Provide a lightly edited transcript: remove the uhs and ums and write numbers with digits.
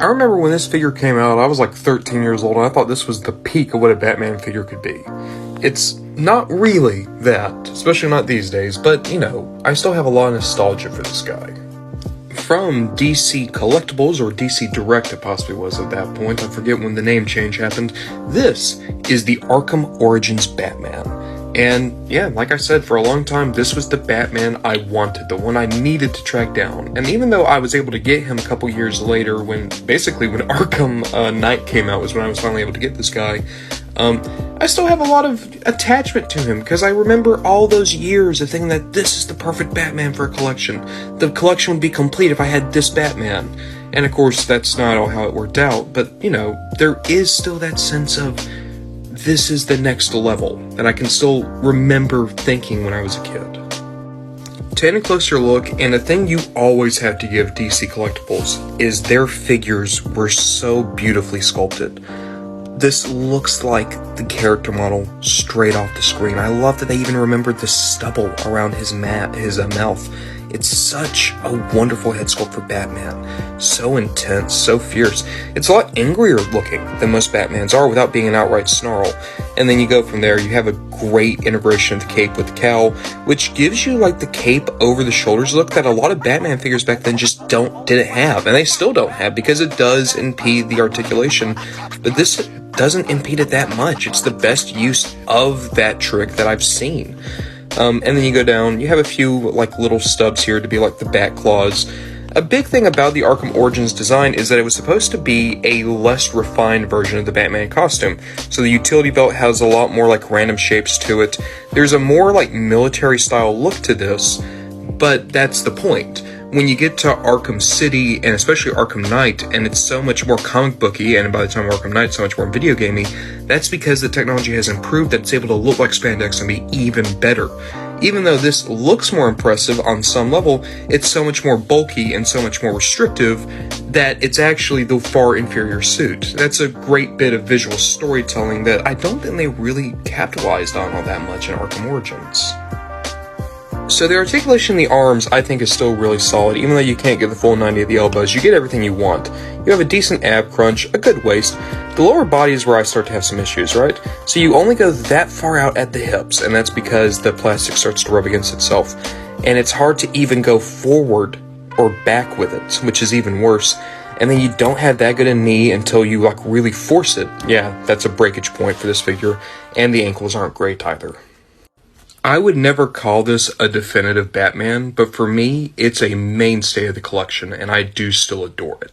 I remember when this figure came out, I was like 13 years old, and I thought this was the peak of what a Batman figure could be. It's not really that, especially not these days, but, you know, I still have a lot of nostalgia for this guy. From DC Collectibles, or DC Direct it possibly was at that point, I forget when the name change happened, this is the Arkham Origins Batman. And yeah, like I said, for a long time, this was the Batman I wanted, the one I needed to track down. And even though I was able to get him a couple years later, when Arkham Knight came out was when I was finally able to get this guy, I still have a lot of attachment to him, because I remember all those years of thinking that this is the perfect Batman for a collection. The collection would be complete if I had this Batman. And of course, that's not all how it worked out, but, you know, there is still that sense of, this is the next level, that I can still remember thinking when I was a kid. Taking a closer look, and the thing you always have to give DC Collectibles is their figures were so beautifully sculpted. This looks like the character model straight off the screen. I love that they even remembered the stubble around his mouth. It's such a wonderful head sculpt for Batman. So intense, so fierce. It's a lot angrier looking than most Batmans are without being an outright snarl. And then you go from there, you have a great integration of the cape with the cowl, which gives you like the cape over the shoulders look that a lot of Batman figures back then just didn't have. And they still don't have, because it does impede the articulation. But this doesn't impede it that much. It's the best use of that trick that I've seen. And then you go down, you have a few like little stubs here to be like the bat claws. A big thing about the Arkham Origins design is that it was supposed to be a less refined version of the Batman costume. So the utility belt has a lot more like random shapes to it. There's a more like military style look to this, but that's the point. When you get to Arkham City, and especially Arkham Knight, and it's so much more comic booky, and by the time Arkham Knight, so much more video gamey, that's because the technology has improved, that it's able to look like spandex and be even better. Even though this looks more impressive on some level, it's so much more bulky and so much more restrictive that it's actually the far inferior suit. That's a great bit of visual storytelling that I don't think they really capitalized on all that much in Arkham Origins. So the articulation in the arms, I think, is still really solid. Even though you can't get the full 90 of the elbows, you get everything you want. You have a decent ab crunch, a good waist. The lower body is where I start to have some issues, right? So you only go that far out at the hips, and that's because the plastic starts to rub against itself. And it's hard to even go forward or back with it, which is even worse. And then you don't have that good a knee until you like really force it. Yeah, that's a breakage point for this figure, and the ankles aren't great either. I would never call this a definitive Batman, but for me, it's a mainstay of the collection, and I do still adore it.